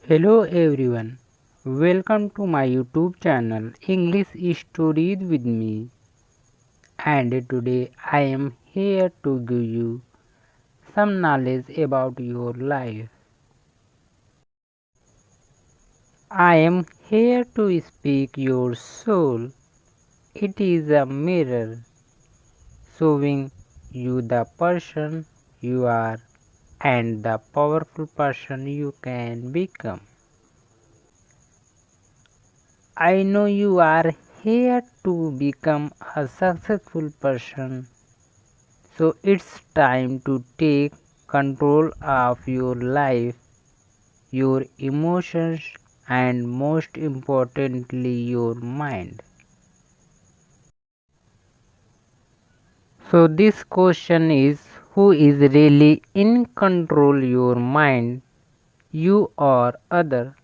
Hello everyone, welcome to my YouTube channel English Stories with me, and today I am here to give you some knowledge about your life. I am here to speak your soul. It is a mirror showing you the person you are and the powerful person you can become. I know you are here to become a successful person, so it's time to take control of your life, your emotions, and most importantly, your mind. So, this question is, who is really in control your mind, you or other?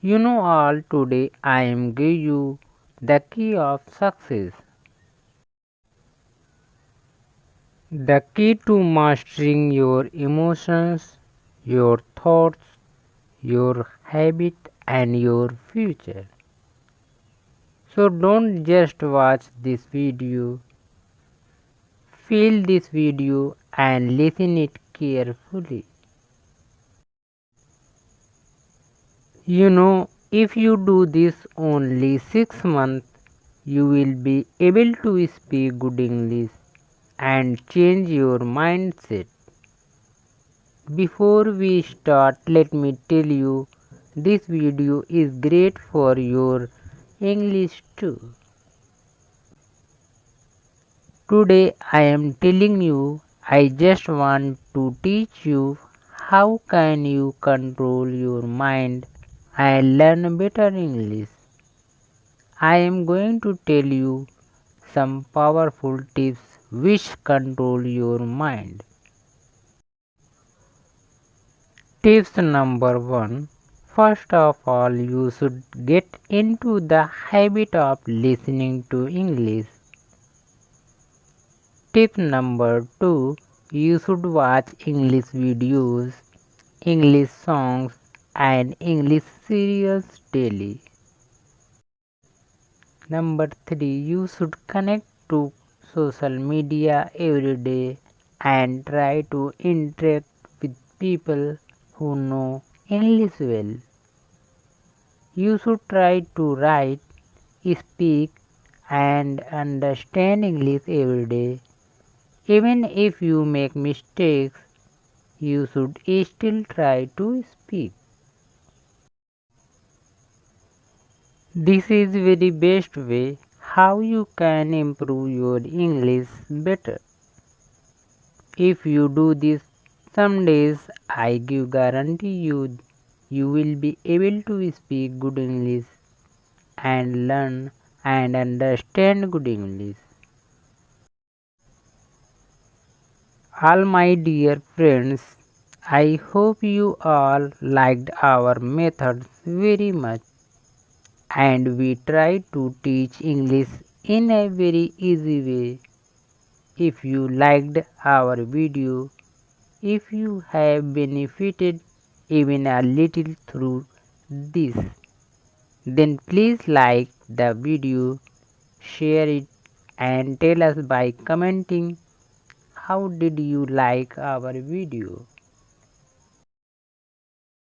You know all, today I am giving you the key of success. The key to mastering your emotions, your thoughts, your habit, and your future. So don't just watch this video, feel this video and listen it carefully. You know, if you do this only 6 months, you will be able to speak good English and change your mindset. Before we start, let me tell you, this video is great for your English too. Today I am telling you, I just want to teach you how can you control your mind and learn better English. I am going to tell you some powerful tips which control your mind. Tips number 1. First of all, you should get into the habit of listening to English. Tip number 2. You should watch English videos, English songs, and English serials daily. Number 3. You should connect to social media every day and try to interact with people who know English well. You should try to write, speak, and understand English every day. Even if you make mistakes, you should still try to speak. This is very best way how you can improve your English better. If you do this some days, I give guarantee you will be able to speak good English and learn and understand good English. All my dear friends, I hope you all liked our methods very much, and we try to teach English in a very easy way. If you liked our video, if you have benefited even a little through this, then please like the video, share it, and tell us by commenting how did you like our video.